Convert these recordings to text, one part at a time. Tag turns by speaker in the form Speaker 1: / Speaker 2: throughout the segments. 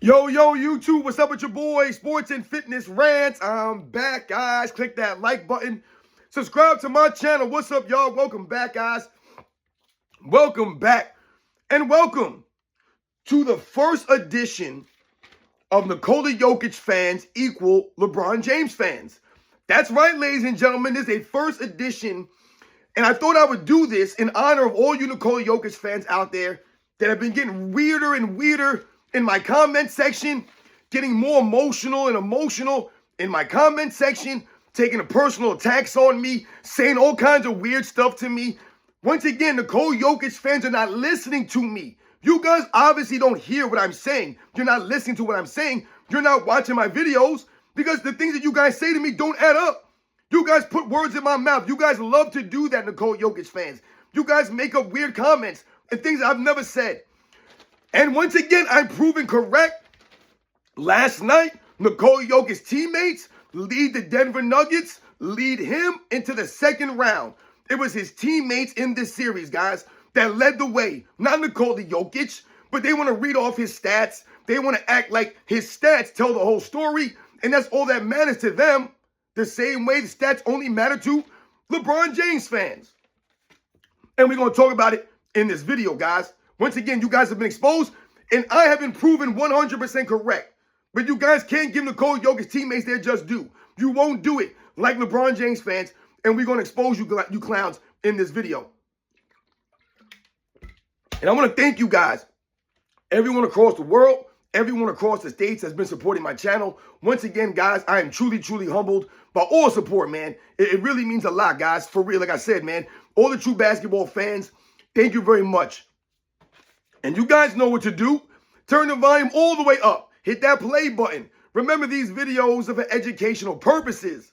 Speaker 1: Yo, YouTube, what's up with your boy? Sports and Fitness Rants. I'm back, guys. Click that like button. Subscribe to my channel. What's up, y'all? Welcome back, guys. Welcome back. And welcome to the first edition of Nikola Jokic fans equal LeBron James fans. That's right, ladies and gentlemen. This is a first edition. And I thought I would do this in honor of all you Nikola Jokic fans out there that have been getting weirder and weirder in my comment section, getting more emotional and emotional in my comment section, taking personal attacks on me, saying all kinds of weird stuff to me. Once again, Nikola Jokic fans are not listening to me. You guys obviously don't hear what I'm saying. You're not listening to what I'm saying. You're not watching my videos because the things that you guys say to me don't add up. You guys put words in my mouth. You guys love to do that, Nikola Jokic fans. You guys make up weird comments and things I've never said. And once again, I'm proven correct. Last night, Nikola Jokic's teammates lead the Denver Nuggets, lead him into the second round. It was his teammates in this series, guys, that led the way. Not Nikola Jokic, but they want to read off his stats. They want to act like his stats tell the whole story, and that's all that matters to them. The same way the stats only matter to LeBron James fans. And we're going to talk about it in this video, guys. Once again, you guys have been exposed, and I have been proven 100% correct. But you guys can't give Nikola Jokic's teammates their just due. You won't do it like LeBron James fans, and we're going to expose you clowns in this video. And I want to thank you guys. Everyone across the world, everyone across the states has been supporting my channel. Once again, guys, I am truly, truly humbled by all support, man. It really means a lot, guys. For real, like I said, man. All the true basketball fans, thank you very much. And you guys know what to do. Turn the volume all the way up. Hit that play button. Remember, these videos are for educational purposes.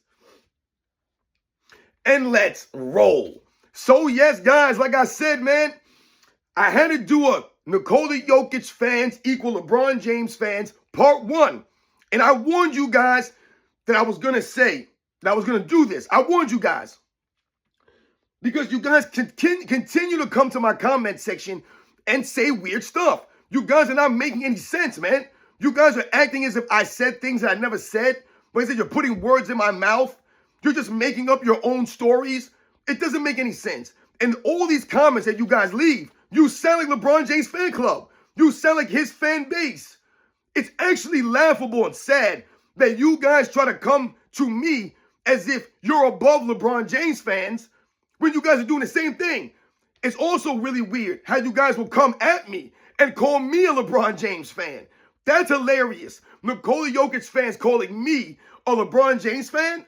Speaker 1: And let's roll. So, yes, guys, like I said, man, I had to do a Nikola Jokic fans equal LeBron James fans part 1. And I warned you guys that I was going to say that I was going to do this. I warned you guys. Because you guys continue to come to my comment section and say weird stuff. You guys are not making any sense, man. You guys are acting as if I said things that I never said. When I said you're putting words in my mouth, you're just making up your own stories. It doesn't make any sense. And all these comments that you guys leave, you sound like LeBron James fan club. You sound like his fan base. It's actually laughable and sad that you guys try to come to me as if you're above LeBron James fans when you guys are doing the same thing. It's also really weird how you guys will come at me and call me a LeBron James fan. That's hilarious. Nikola Jokic fans calling me a LeBron James fan?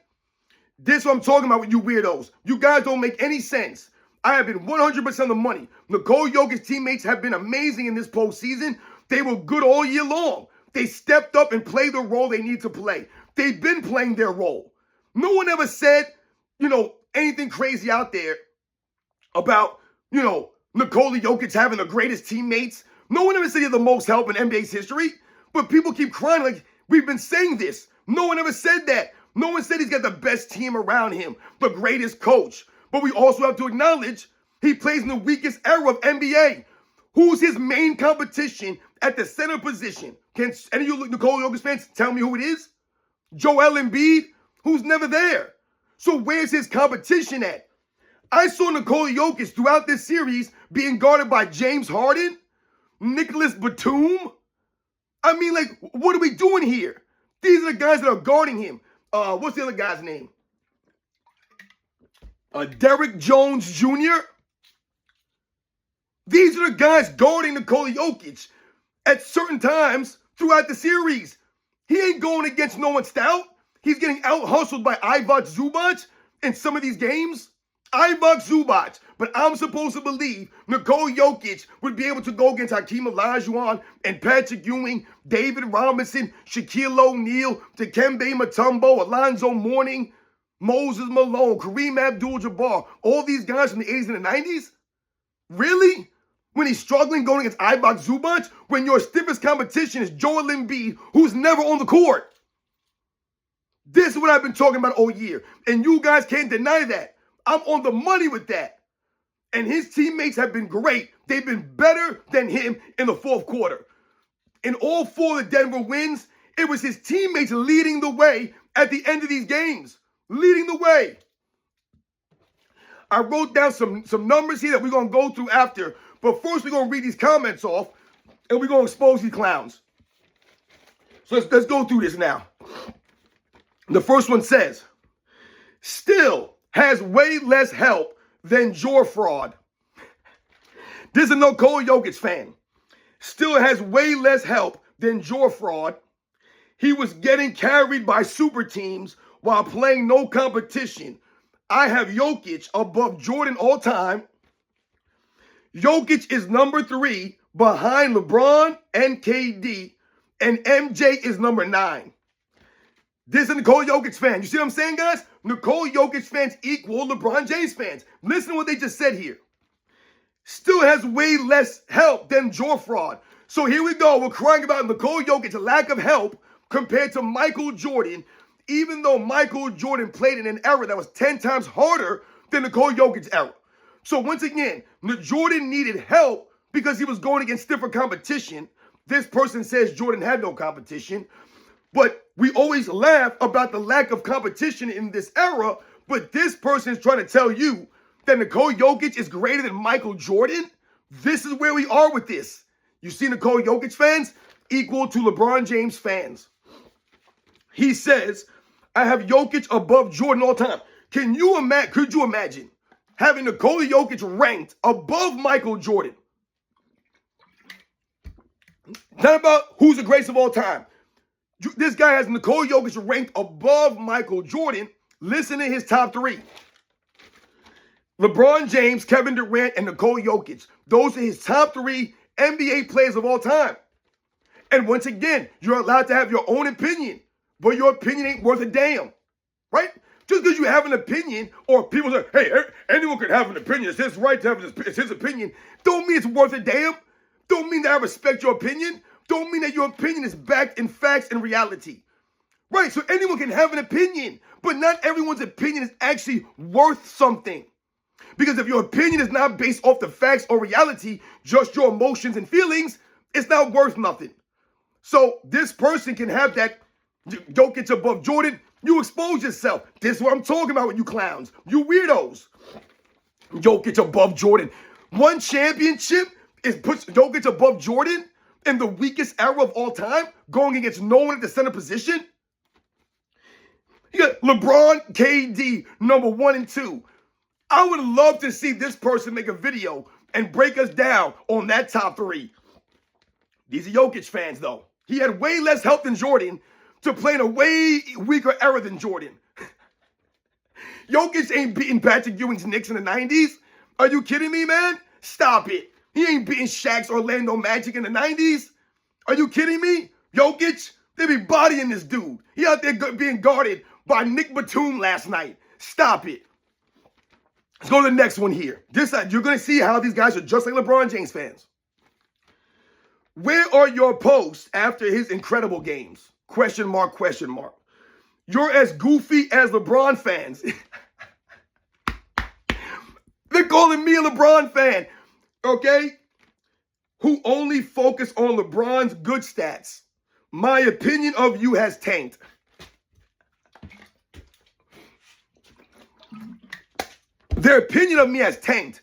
Speaker 1: This is what I'm talking about with you weirdos. You guys don't make any sense. I have been 100% of the money. Nikola Jokic's teammates have been amazing in this postseason. They were good all year long. They stepped up and played the role they need to play. They've been playing their role. No one ever said, anything crazy out there about, Nikola Jokic having the greatest teammates. No one ever said he had the most help in NBA's history. But people keep crying like we've been saying this. No one ever said that. No one said he's got the best team around him, the greatest coach. But we also have to acknowledge he plays in the weakest era of NBA. Who's his main competition at the center position? Can any of you Nikola Jokic fans tell me who it is? Joel Embiid, who's never there. So where's his competition at? I saw Nikola Jokic throughout this series being guarded by James Harden, Nicholas Batum. I mean, like, what are we doing here? These are the guys that are guarding him. What's the other guy's name? Derrick Jones Jr. These are the guys guarding Nikola Jokic at certain times throughout the series. He ain't going against no one stout. He's getting out-hustled by Ivica Zubac in some of these games. Ivica Zubac. But I'm supposed to believe Nikola Jokic would be able to go against Hakeem Olajuwon and Patrick Ewing, David Robinson, Shaquille O'Neal, Dikembe Mutombo, Alonzo Mourning, Moses Malone, Kareem Abdul-Jabbar, all these guys from the 80s and the 90s? Really? When he's struggling going against Ivica Zubac? When your stiffest competition is Joel Embiid, who's never on the court? This is what I've been talking about all year. And you guys can't deny that. I'm on the money with that. And his teammates have been great. They've been better than him in the fourth quarter. in all 4 of the Denver wins, it was his teammates leading the way at the end of these games. Leading the way. I wrote down some numbers here that we're going to go through after. But first, we're going to read these comments off, and we're going to expose these clowns. So let's go through this now. The first one says, still has way less help than Jor fraud. This is a Nikola Jokic fan. Still has way less help than Jor fraud. He was getting carried by super teams while playing no competition. I have Jokic above Jordan all time. Jokic is number 3 behind LeBron and KD, and MJ is number 9. This is a Nikola Jokic fan. You see what I'm saying, guys? Nikola Jokic fans equal LeBron James fans. Listen to what they just said here. Still has way less help than Jor fraud. So here we go. We're crying about Nikola Jokic's lack of help compared to Michael Jordan, even though Michael Jordan played in an era that was 10 times harder than Nikola Jokic's era. So once again, Jordan needed help because he was going against stiffer competition. This person says Jordan had no competition. But we always laugh about the lack of competition in this era. But this person is trying to tell you that Nikola Jokic is greater than Michael Jordan. This is where we are with this. You see Nikola Jokic fans equal to LeBron James fans. He says, I have Jokic above Jordan all time. Could you imagine having Nikola Jokic ranked above Michael Jordan? Not about who's the greatest of all time. This guy has Nikola Jokic ranked above Michael Jordan. Listen to his top 3. LeBron James, Kevin Durant, and Nikola Jokic. Those are his top 3 NBA players of all time. And once again, you're allowed to have your own opinion, but your opinion ain't worth a damn, right? Just because you have an opinion, or people say, hey, anyone can have an opinion, it's his right to have it's his opinion, don't mean it's worth a damn. Don't mean that I respect your opinion. Don't mean that your opinion is backed in facts and reality. Right, so anyone can have an opinion, but not everyone's opinion is actually worth something. Because if your opinion is not based off the facts or reality, just your emotions and feelings, it's not worth nothing. So this person can have that Jokic above Jordan. You expose yourself. This is what I'm talking about with you clowns. You weirdos. Jokic above Jordan. One championship puts Jokic above Jordan in the weakest era of all time, going against no one at the center position. You got LeBron, KD, number 1 and 2. I would love to see this person make a video and break us down on that top 3. These are Jokic fans, though. He had way less help than Jordan to play in a way weaker era than Jordan. Jokic ain't beating Patrick Ewing's Knicks in the 90s. Are you kidding me, man? Stop it. He ain't beating Shaq's Orlando Magic in the 90s. Are you kidding me? Jokic, they be bodying this dude. He out there being guarded by Nick Batum last night. Stop it. Let's go to the next one here. You're going to see how these guys are just like LeBron James fans. Where are your posts after his incredible games? Question mark, question mark. You're as goofy as LeBron fans. They're calling me a LeBron fan, okay? Who only focus on LeBron's good stats. My opinion of you has tanked. Their opinion of me has tanked.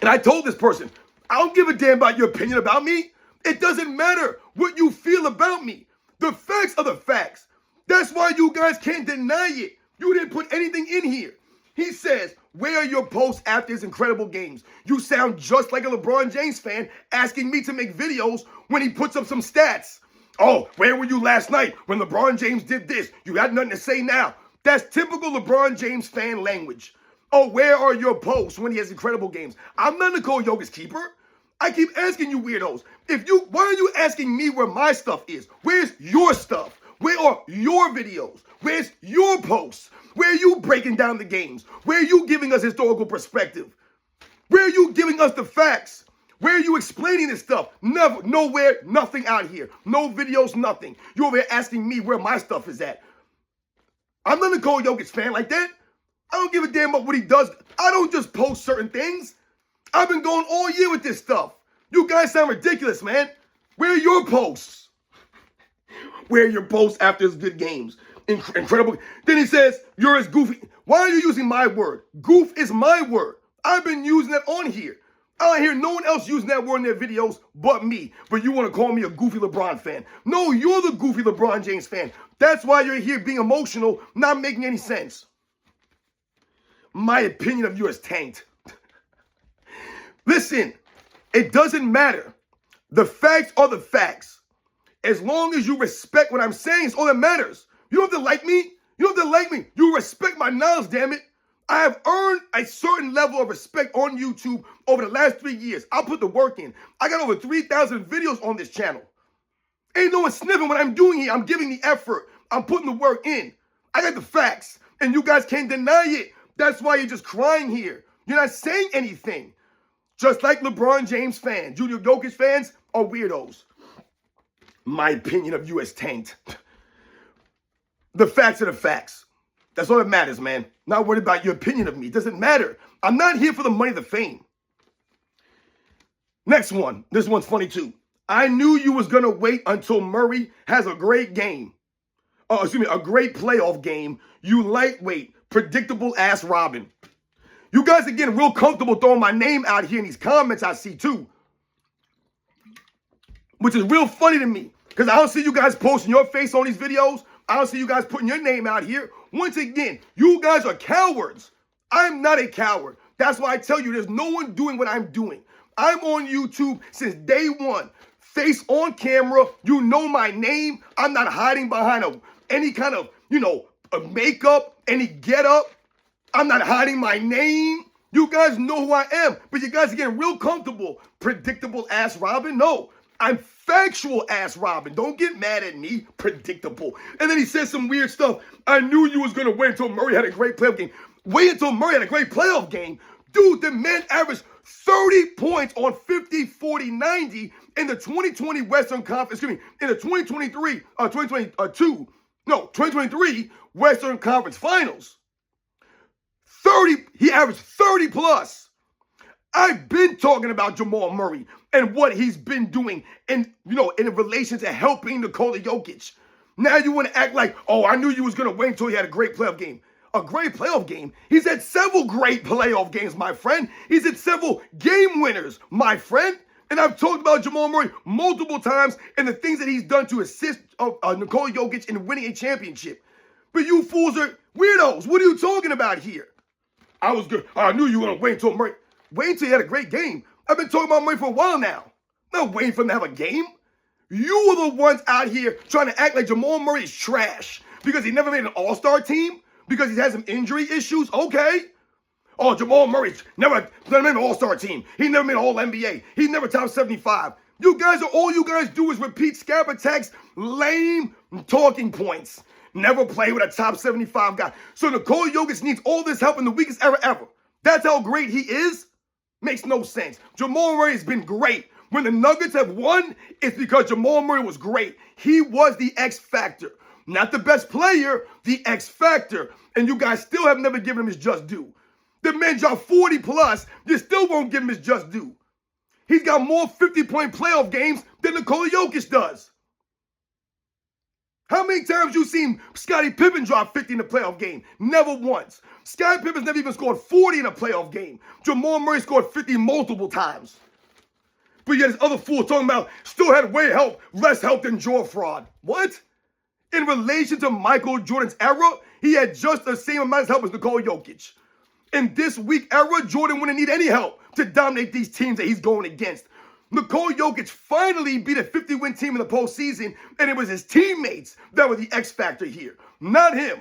Speaker 1: And I told this person, I don't give a damn about your opinion about me. It doesn't matter what you feel about me. The facts are the facts. That's why you guys can't deny it. You didn't put anything in here. He says, where are your posts after his incredible games? You sound just like a LeBron James fan asking me to make videos when he puts up some stats. Oh, where were you last night when LeBron James did this? You got nothing to say now. That's typical LeBron James fan language. Oh, where are your posts when he has incredible games? I'm not Nikola Jokic's keeper. I keep asking you weirdos. Why are you asking me where my stuff is? Where's your stuff? Where are your videos? Where's your posts? Where are you breaking down the games? Where are you giving us historical perspective? Where are you giving us the facts? Where are you explaining this stuff? Never, nowhere, nothing out here. No videos, nothing. You're over here asking me where my stuff is at. I'm not a Nikola Jokic fan like that. I don't give a damn about what he does. I don't just post certain things. I've been going all year with this stuff. You guys sound ridiculous, man. Where are your posts? Where are your posts after his good games? Incredible. Then he says, you're as goofy. Why are you using my word? Goof is my word. I've been using that on here. I don't hear no one else using that word in their videos but me. But you want to call me a goofy LeBron fan. No, you're the goofy LeBron James fan. That's why you're here being emotional, not making any sense. My opinion of you is tanked. Listen, it doesn't matter. The facts are the facts. As long as you respect what I'm saying, it's all that matters. You don't have to like me. You don't have to like me. You respect my knowledge, damn it. I have earned a certain level of respect on YouTube over the last 3 years. I'll put the work in. I got over 3,000 videos on this channel. Ain't no one sniffing what I'm doing here. I'm giving the effort. I'm putting the work in. I got the facts, and you guys can't deny it. That's why you're just crying here. You're not saying anything. Just like LeBron James fans, Nikola Jokic fans are weirdos. My opinion of you is tanked. The facts are the facts. That's all that matters, man. Not worried about your opinion of me. It doesn't matter. I'm not here for the money, the fame. Next one. This one's funny too. I knew you was going to wait until Murray has a great game. A great playoff game. You lightweight, predictable ass Robin. You guys are getting real comfortable throwing my name out here in these comments I see too. Which is real funny to me. Because I don't see you guys posting your face on these videos. I don't see you guys putting your name out here. Once again, you guys are cowards. I'm not a coward. That's why I tell you there's no one doing what I'm doing. I'm on YouTube since day one. Face on camera. You know my name. I'm not hiding behind any kind of, a makeup, any get up. I'm not hiding my name. You guys know who I am. But you guys are getting real comfortable. Predictable ass Robin? No. I'm factual ass Robin. Don't get mad at me. Predictable. And then he says some weird stuff. I knew you was going to wait until Murray had a great playoff game. Wait until Murray had a great playoff game? Dude, the man averaged 30 points on 50, 40, 90 in the 2020 Western Conference. In the 2023 Western Conference Finals. He averaged 30 plus. I've been talking about Jamal Murray and what he's been doing in relation to helping Nikola Jokic. Now you want to act like, oh, I knew you was going to wait until he had a great playoff game. A great playoff game? He's had several great playoff games, my friend. He's had several game winners, my friend. And I've talked about Jamal Murray multiple times and the things that he's done to assist Nikola Jokic in winning a championship. But you fools are weirdos. What are you talking about here? I was good. I knew you were going to wait until Murray. Wait until he had a great game. I've been talking about Murray for a while now. I'm not waiting for him to have a game. You are the ones out here trying to act like Jamal Murray is trash because he never made an all-star team, because he's had some injury issues. Okay. Oh, Jamal Murray never made an all-star team. He never made an all-NBA. He's never top 75. All you guys do is repeat Scab Attack's lame talking points. Never play with a top 75 guy. So Nikola Jokic needs all this help in the weakest era ever. That's how great he is? Makes no sense. Jamal Murray has been great. When the Nuggets have won, it's because Jamal Murray was great. He was the X factor. Not the best player, the X factor. And you guys still have never given him his just due. The man dropped 40 plus, you still won't give him his just due. He's got more 50-point playoff games than Nikola Jokic does. How many times you seen Scottie Pippen drop 50 in a playoff game? Never once. Scottie Pippen's never even scored 40 in a playoff game. Jamal Murray scored 50 multiple times. But yet this other fool talking about still had less help than Jaw fraud. What? In relation to Michael Jordan's era, he had just the same amount of help as Nikola Jokic. In this weak era, Jordan wouldn't need any help to dominate these teams that he's going against. Nikola Jokic finally beat a 50-win team in the postseason, and it was his teammates that were the X factor here, not him.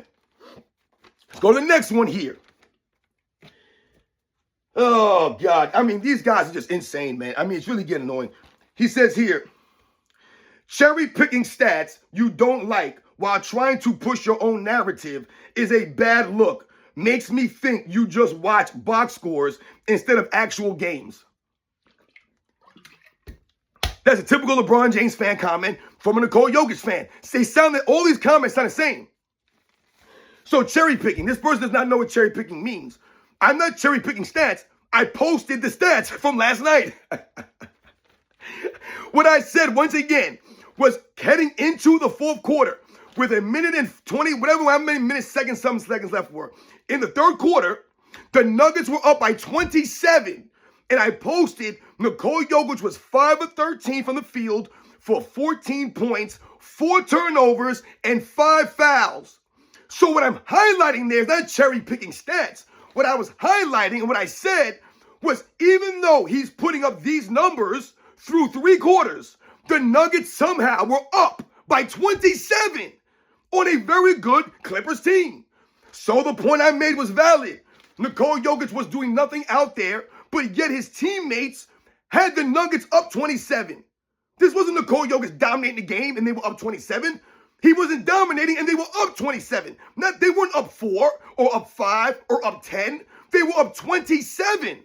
Speaker 1: Let's go to the next one here. Oh, God. I mean, these guys are just insane, man. I mean, it's really getting annoying. He says here, cherry-picking stats you don't like while trying to push your own narrative is a bad look. Makes me think you just watch box scores instead of actual games. That's a typical LeBron James fan comment from a Nikola Jokic fan. All these comments sound the same. So cherry picking. This person does not know what cherry picking means. I'm not cherry picking stats. I posted the stats from last night. What I said, once again, was heading into the fourth quarter with a minute and 20, whatever, how many minutes, seconds, some seconds left were. In the third quarter, the Nuggets were up by 27. And I posted Nikola Jokic was 5 of 13 from the field for 14 points, 4 turnovers, and 5 fouls. So what I'm highlighting there is not cherry-picking stats. What I was highlighting and what I said was even though he's putting up these numbers through 3 quarters, the Nuggets somehow were up by 27 on a very good Clippers team. So the point I made was valid. Nikola Jokic was doing nothing out there, but yet his teammates had the Nuggets up 27. This wasn't Nikola Jokic dominating the game and they were up 27. He wasn't dominating and they were up 27. They weren't up 4 or up 5 or up 10. They were up 27.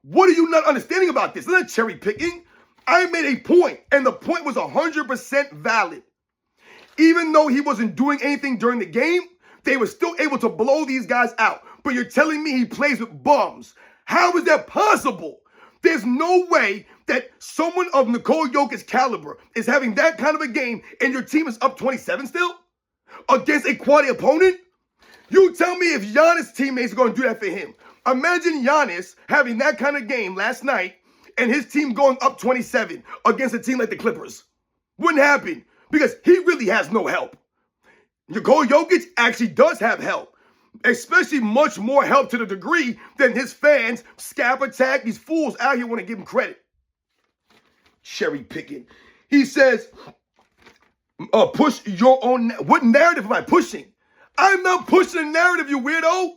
Speaker 1: What are you not understanding about this? It's not cherry picking. I made a point, and the point was 100% valid. Even though he wasn't doing anything during the game, they were still able to blow these guys out. But you're telling me he plays with bums. How is that possible? There's no way that someone of Nikola Jokic's caliber is having that kind of a game and your team is up 27 still against a quality opponent? You tell me if Giannis' teammates are going to do that for him. Imagine Giannis having that kind of game last night and his team going up 27 against a team like the Clippers. Wouldn't happen because he really has no help. Nikola Jokic actually does have help, especially much more help to the degree than his fans, scab attack, these fools out here want to give him credit. Cherry picking. He says, push your own. What narrative am I pushing? I'm not pushing a narrative, you weirdo.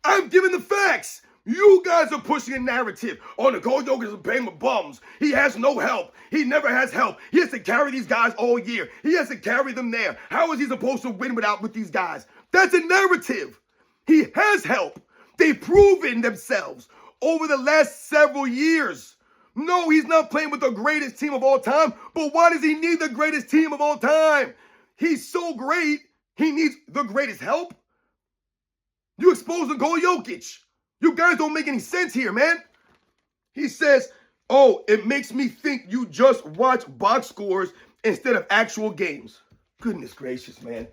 Speaker 1: I'm giving the facts. You guys are pushing a narrative. Oh, Nikola Jokic is playing with bums. He has no help. He never has help. He has to carry these guys all year. He has to carry them there. How is he supposed to win with these guys? That's a narrative. He has help. They've proven themselves over the last several years. No, he's not playing with the greatest team of all time, but why does he need the greatest team of all time? He's so great, he needs the greatest help. You expose Nikola Jokic. You guys don't make any sense here, man. He says, oh, it makes me think you just watch box scores instead of actual games. Goodness gracious, man.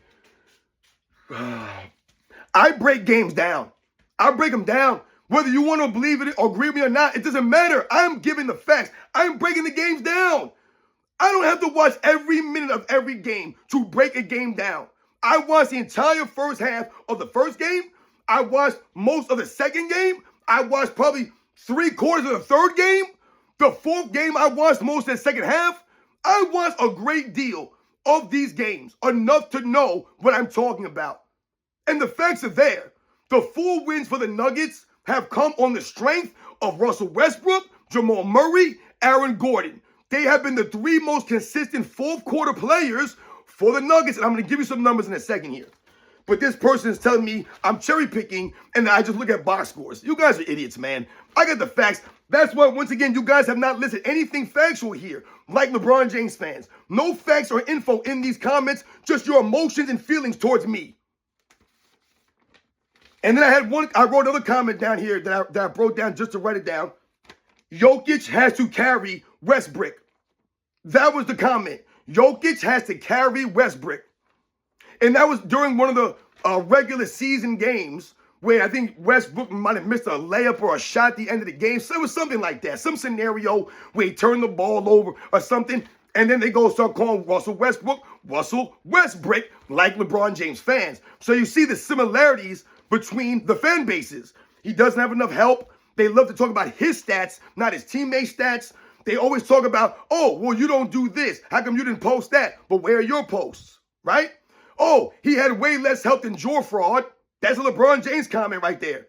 Speaker 1: I break games down. I break them down. Whether you want to believe it or agree with me or not, it doesn't matter. I'm giving the facts. I'm breaking the games down. I don't have to watch every minute of every game to break a game down. I watched the entire first half of the first game. I watched most of the second game. I watched probably 3/4 of the third game. The fourth game, I watched most of the second half. I watched a great deal of these games, enough to know what I'm talking about. And the facts are there. The 4 wins for the Nuggets have come on the strength of Russell Westbrook, Jamal Murray, Aaron Gordon. They have been the 3 most consistent fourth quarter players for the Nuggets. And I'm going to give you some numbers in a second here. But this person is telling me I'm cherry picking and I just look at box scores. You guys are idiots, man. I got the facts. That's why, once again, you guys have not listed anything factual here, like LeBron James fans. No facts or info in these comments, just your emotions and feelings towards me. And then I wrote another comment down here that I wrote down just to write it down. Jokic has to carry Westbrook. That was the comment. Jokic has to carry Westbrook. And that was during one of the regular season games where I think Westbrook might have missed a layup or a shot at the end of the game. So it was something like that. Some scenario where he turned the ball over or something. And then they go start calling Russell Westbrook, like LeBron James fans. So you see the similarities between the fan bases. He doesn't have enough help. They love to talk about his stats, not his teammates' stats. They always talk about, oh, well, you don't do this. How come you didn't post that? But where are your posts, right? Oh, he had way less help than Jaw Fraud. That's a LeBron James comment right there.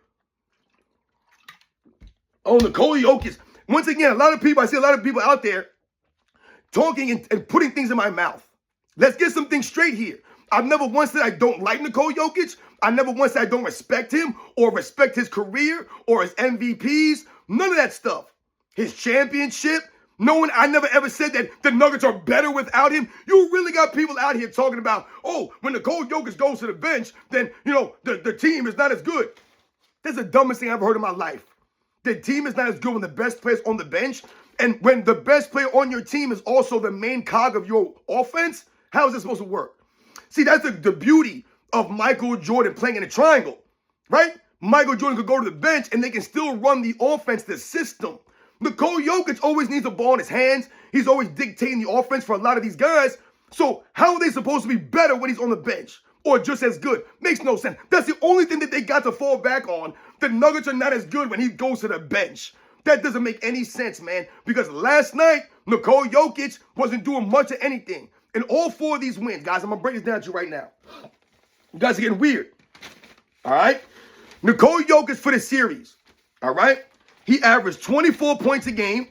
Speaker 1: Oh, Nikola Jokic. Once again, I see a lot of people out there talking and putting things in my mouth. Let's get some things straight here. I've never once said I don't like Nikola Jokic. I never once said I don't respect him or respect his career or his MVPs. None of that stuff. His championship. I never ever said that the Nuggets are better without him. You really got people out here talking about, oh, when Nikola Jokic goes to the bench, then, the team is not as good. That's the dumbest thing I've ever heard in my life. The team is not as good when the best player's on the bench. And when the best player on your team is also the main cog of your offense, how is this supposed to work? See, that's the beauty of Michael Jordan playing in a triangle, right? Michael Jordan could go to the bench and they can still run the offense, the system. Nikola Jokic always needs the ball in his hands. He's always dictating the offense for a lot of these guys. So how are they supposed to be better when he's on the bench? Or just as good? Makes no sense. That's the only thing that they got to fall back on. The Nuggets are not as good when he goes to the bench. That doesn't make any sense, man. Because last night, Nikola Jokic wasn't doing much of anything. In all 4 of these wins, guys, I'm going to break this down to you right now. You guys are getting weird. All right? Nikola Jokic for the series. All right? He averaged 24 points a game,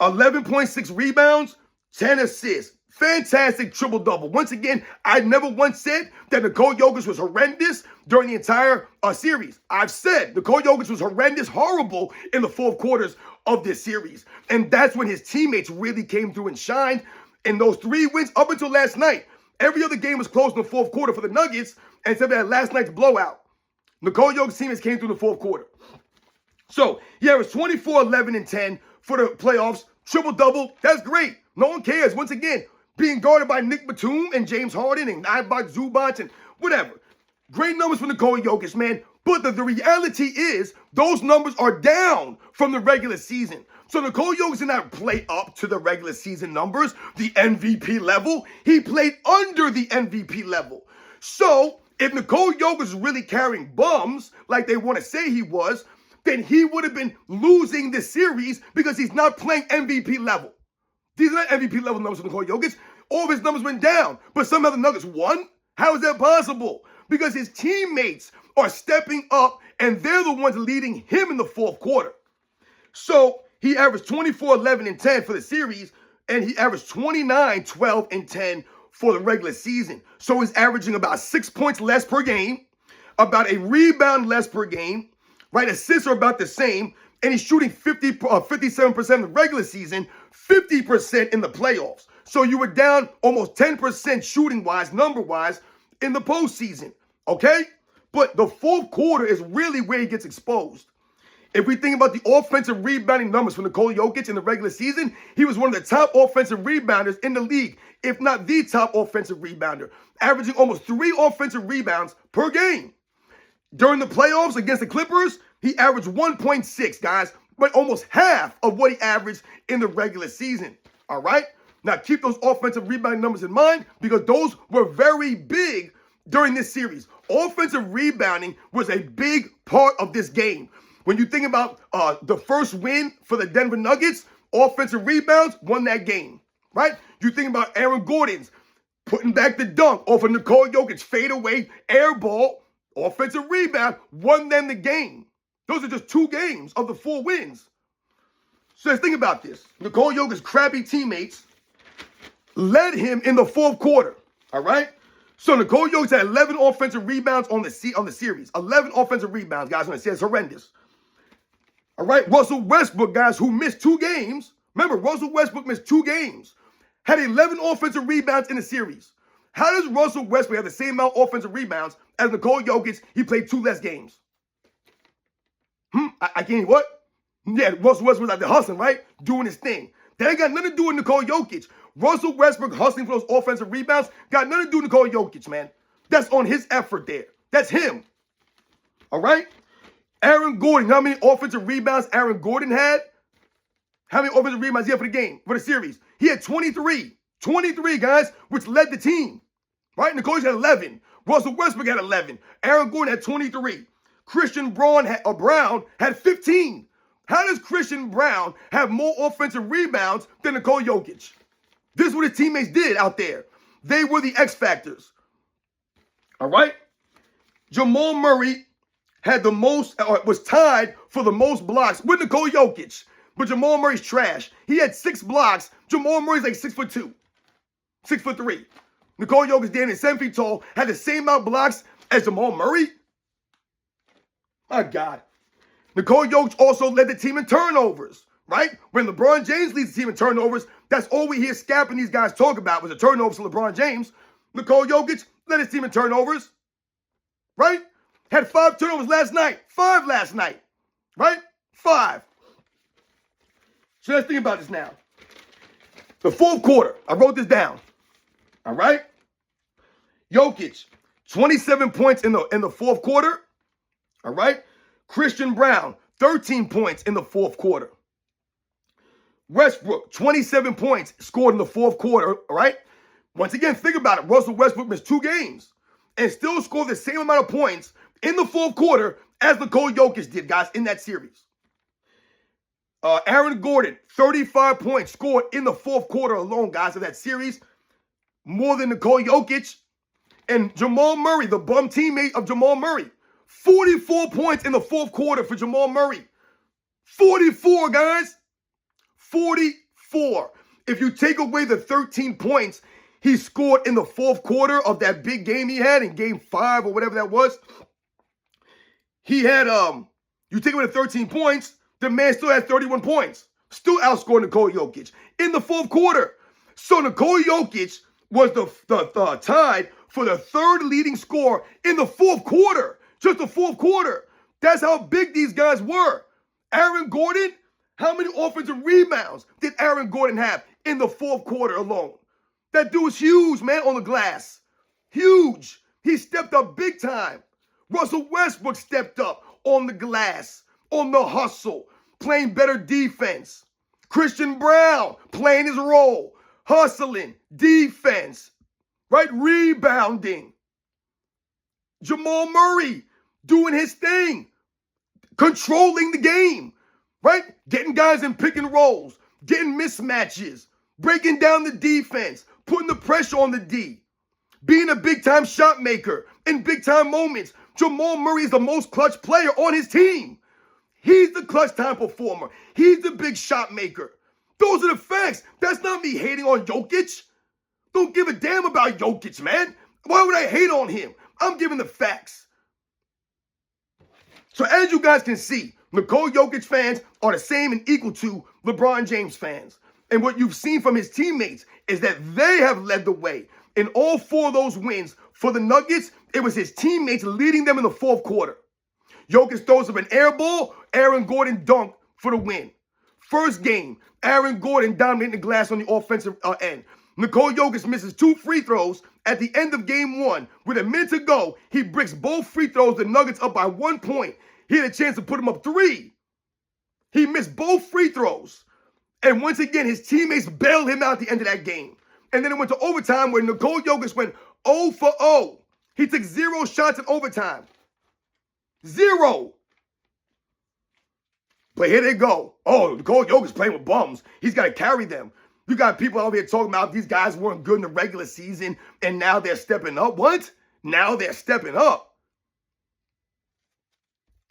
Speaker 1: 11.6 rebounds, 10 assists. Fantastic triple-double. Once again, I never once said that Nikola Jokic was horrendous during the entire series. I've said Nikola Jokic was horrendous, horrible in the 4th quarters of this series. And that's when his teammates really came through and shined. In those 3 wins up until last night, every other game was close in the 4th quarter for the Nuggets, except that last night's blowout. Nikola Jokic's teammates came through the 4th quarter. So he averaged 24, 11, and 10 for the playoffs. Triple-double, that's great. No one cares. Once again, being guarded by Nick Batum and James Harden and Ibach Zubac and whatever. Great numbers for Nikola Jokic, man. But the reality is those numbers are down from the regular season. So Nikola Jokic did not play up to the regular season numbers, the MVP level. He played under the MVP level. So if Nikola Jokic is really carrying bums like they want to say he was, then he would have been losing this series because he's not playing MVP level. These are not MVP level numbers for Nikola Jokic. All of his numbers went down, but somehow the Nuggets won? How is that possible? Because his teammates are stepping up and they're the ones leading him in the 4th quarter. So he averaged 24, 11, and 10 for the series, and he averaged 29, 12, and 10 for the regular season. So he's averaging about 6 points less per game, about a rebound less per game, right? Assists are about the same, and he's shooting 57% in the regular season, 50% in the playoffs. So you were down almost 10% shooting-wise, number-wise, in the postseason, okay? But the 4th quarter is really where he gets exposed. If we think about the offensive rebounding numbers for Nikola Jokic in the regular season, he was one of the top offensive rebounders in the league, if not the top offensive rebounder, averaging almost 3 offensive rebounds per game. During the playoffs against the Clippers, he averaged 1.6, guys, but almost half of what he averaged in the regular season, all right? Now, keep those offensive rebounding numbers in mind because those were very big during this series. Offensive rebounding was a big part of this game. When you think about the first win for the Denver Nuggets, offensive rebounds won that game, right? You think about Aaron Gordon's putting back the dunk off of Nikola Jokic, fadeaway air ball, offensive rebound, won them the game. Those are just 2 games of the 4 wins. So let's think about this. Nikola Jokic's crappy teammates led him in the 4th quarter, all right? So Nikola Jokic had 11 offensive rebounds on the series. 11 offensive rebounds, guys. When I say it's horrendous. All right, Russell Westbrook, guys, who missed 2 games. Remember, Russell Westbrook missed 2 games. Had 11 offensive rebounds in the series. How does Russell Westbrook have the same amount of offensive rebounds as Nikola Jokic? He played 2 less games. I can't, what? Yeah, Russell Westbrook was out there hustling, right? Doing his thing. That ain't got nothing to do with Nikola Jokic. Russell Westbrook hustling for those offensive rebounds got nothing to do with Nikola Jokic, man. That's on his effort there. That's him. All right? Aaron Gordon, how many offensive rebounds Aaron Gordon had? How many offensive rebounds he had for the game, for the series? He had 23. 23, guys, which led the team. Right? Nikola had 11. Russell Westbrook had 11. Aaron Gordon had 23. Christian Brown had 15. How does Christian Brown have more offensive rebounds than Nikola Jokic? This is what his teammates did out there. They were the X factors. All right? Jamal Murray had the most, was tied for the most blocks with Nikola Jokic. But Jamal Murray's trash. He had 6 blocks. Jamal Murray's like 6'2", 6'3". Nikola Jokic, damn near 7 feet tall, had the same amount of blocks as Jamal Murray. My God. Nikola Jokic also led the team in turnovers, right? When LeBron James leads the team in turnovers, that's all we hear Scap and these guys talk about was the turnovers for LeBron James. Nikola Jokic led his team in turnovers, right? Had 5 turnovers last night. 5 last night, right? 5. So let's think about this now. The fourth quarter, I wrote this down. All right? Jokic, 27 points in the fourth quarter. All right? Christian Brown, 13 points in the fourth quarter. Westbrook, 27 points scored in the fourth quarter. All right? Once again, think about it. Russell Westbrook missed 2 games and still scored the same amount of points in the fourth quarter as Nikola Jokic did, guys, in that series. Aaron Gordon, 35 points scored in the fourth quarter alone, guys, of that series. More than Nikola Jokic. And Jamal Murray, the bum teammate of Jamal Murray, 44 points in the fourth quarter for Jamal Murray. 44, guys. 44. If you take away the 13 points he scored in the fourth quarter of that big game he had in game 5 or whatever that was, he had, you take away the 13 points, the man still had 31 points. Still outscored Nikola Jokic in the fourth quarter. So Nikola Jokic was the tied for the third leading scorer in the fourth quarter. Just the fourth quarter. That's how big these guys were. Aaron Gordon, how many offensive rebounds did Aaron Gordon have in the fourth quarter alone? That dude's huge, man, on the glass. Huge. He stepped up big time. Russell Westbrook stepped up on the glass, on the hustle, playing better defense. Christian Brown playing his role, hustling, defense, right? Rebounding. Jamal Murray doing his thing, controlling the game, right? Getting guys in pick and rolls, getting mismatches, breaking down the defense, putting the pressure on the D, being a big-time shot maker in big-time moments. Jamal Murray is the most clutch player on his team. He's the clutch time performer. He's the big shot maker. Those are the facts. That's not me hating on Jokic. Don't give a damn about Jokic, man. Why would I hate on him? I'm giving the facts. So as you guys can see, Nikola Jokic fans are the same and equal to LeBron James fans. And what you've seen from his teammates is that they have led the way. In all 4 of those wins for the Nuggets, it was his teammates leading them in the fourth quarter. Jokic throws up an air ball, Aaron Gordon dunked for the win. First game, Aaron Gordon dominating the glass on the offensive end. Nikola Jokic misses 2 free throws at the end of game 1. With a minute to go, he bricks both free throws, the Nuggets up by 1 point. He had a chance to put them up 3. He missed both free throws. And once again, his teammates bailed him out at the end of that game. And then it went to overtime where Nikola Jokic went 0 for 0. He took 0 shots in overtime. 0. But here they go. Oh, Nikola Jokic playing with bums. He's got to carry them. You got people out here talking about these guys weren't good in the regular season and now they're stepping up. What? Now they're stepping up.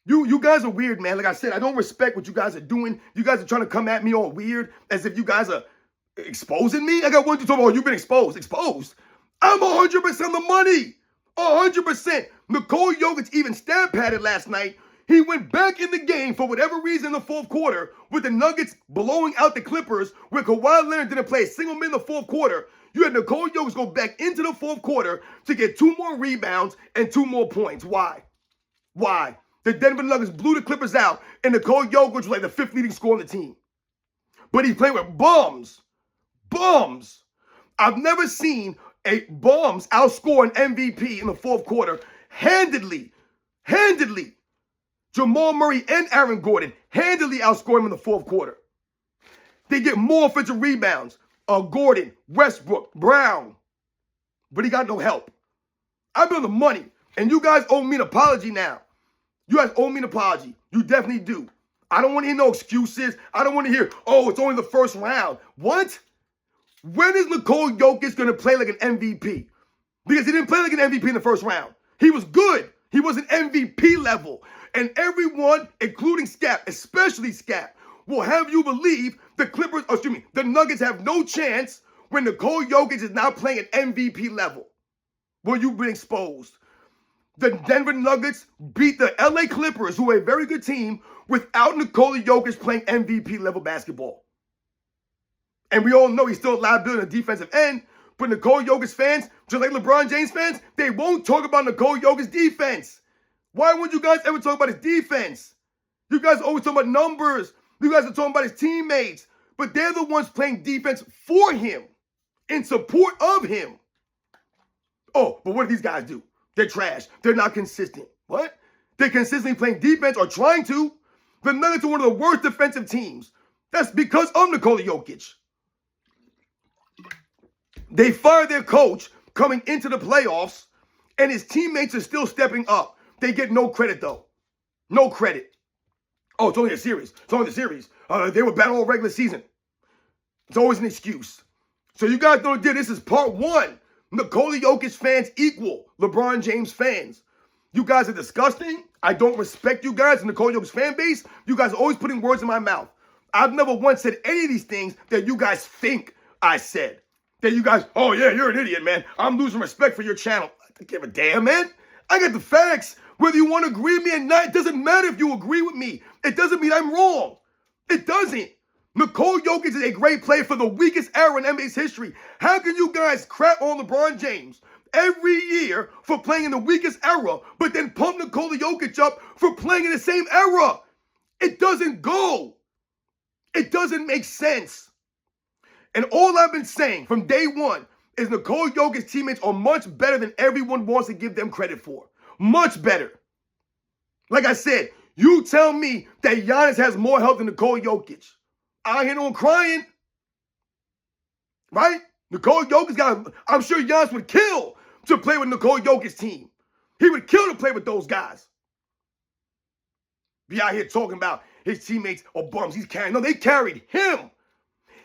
Speaker 1: You guys are weird, man. Like I said, I don't respect what you guys are doing. You guys are trying to come at me all weird as if you guys are exposing me. I got one to talk about, you've been exposed. Exposed? I'm 100% the money. 100%. Nikola Jokic even stat padded last night. He went back in the game for whatever reason in the fourth quarter with the Nuggets blowing out the Clippers where Kawhi Leonard didn't play a single minute in the fourth quarter. You had Nikola Jokic go back into the fourth quarter to get 2 more rebounds and 2 more points. Why? Why? The Denver Nuggets blew the Clippers out and Nikola Jokic was like the 5th leading scorer on the team. But he's playing with bums. Bums. I've never seen a bums outscore an MVP in the fourth quarter handedly. Handedly. Jamal Murray and Aaron Gordon handedly outscored him in the fourth quarter. They get more offensive rebounds. Gordon, Westbrook, Brown. But he got no help. I've been on the money. And you guys owe me an apology now. You guys owe me an apology. You definitely do. I don't want to hear no excuses. I don't want to hear, oh, it's only the first round. What? When is Nikola Jokic going to play like an MVP? Because he didn't play like an MVP in the first round. He was good. He was an MVP level. And everyone, including Scap, especially Scap, will have you believe the Nuggets have no chance when Nikola Jokic is now playing at MVP level. Well, you've been exposed. The Denver Nuggets beat the LA Clippers, who are a very good team, without Nikola Jokic playing MVP level basketball. And we all know he's still a liability on the defensive end, but Nikola Jokic fans, just like LeBron James fans, they won't talk about Nikola Jokic's defense. Why wouldn't you guys ever talk about his defense? You guys always talk about numbers. You guys are talking about his teammates. but they're the ones playing defense for him, in support of him. Oh, but what do these guys do? They're trash. They're not consistent. What? They're consistently playing defense or trying to. The Nuggets are one of the worst defensive teams. That's because of Nikola Jokic. They fired their coach coming into the playoffs, and his teammates are still stepping up. They get no credit, though. No credit. Oh, it's only a series. It's only the series. They were bad all regular season. It's always an excuse. So you guys know this is part one. Nikola Jokic fans equal LeBron James fans. You guys are disgusting. I don't respect you guys, the Nikola Jokic fan base. You guys are always putting words in my mouth. I've never once said any of these things that you guys think I said. That you guys, oh yeah, you're an idiot, man. I'm losing respect for your channel. I don't give a damn, man. I got the facts. Whether you want to agree with me or not, it doesn't matter if you agree with me. It doesn't mean I'm wrong. It doesn't. Nikola Jokic is a great player for the weakest era in NBA's history. How can you guys crap on LeBron James every year for playing in the weakest era, but then pump Nikola Jokic up for playing in the same era? It doesn't go. It doesn't make sense. And all I've been saying from day one is Nikola Jokic's teammates are much better than everyone wants to give them credit for. Much better. Like I said, you tell me that Giannis has more health than Nikola Jokic. I don't hear no one crying. Right? Nikola Jokic I'm sure Giannis would kill to play with Nikola Jokic's team. He would kill to play with those guys. Be out here talking about his teammates are bums. He's carrying. No, they carried him.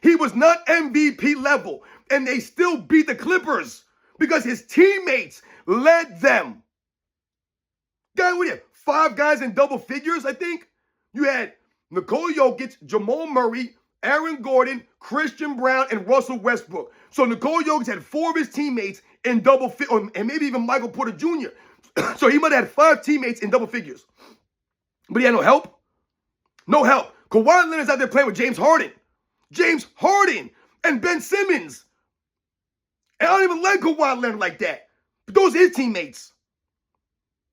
Speaker 1: He was not MVP level, and they still beat the Clippers because his teammates led them. Guys, what do you have? 5 guys in double figures, I think? You had Nikola Jokic, Jamal Murray, Aaron Gordon, Christian Brown, and Russell Westbrook. So Nikola Jokic had 4 of his teammates in double figures, and maybe even Michael Porter Jr. So he might have had 5 teammates in double figures. But he had no help. No help. Kawhi Leonard's out there playing with James Harden. James Harden and Ben Simmons. And I don't even like Kawhi Leonard like that. But those are his teammates.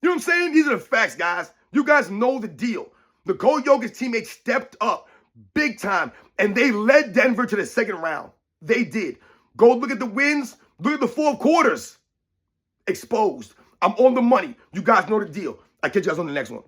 Speaker 1: You know what I'm saying? These are the facts, guys. You guys know the deal. Nikola Jokic's teammates stepped up big time, and they led Denver to the second round. They did. Go look at the wins. Look at the 4 quarters. Exposed. I'm on the money. You guys know the deal. I'll catch you guys on the next one.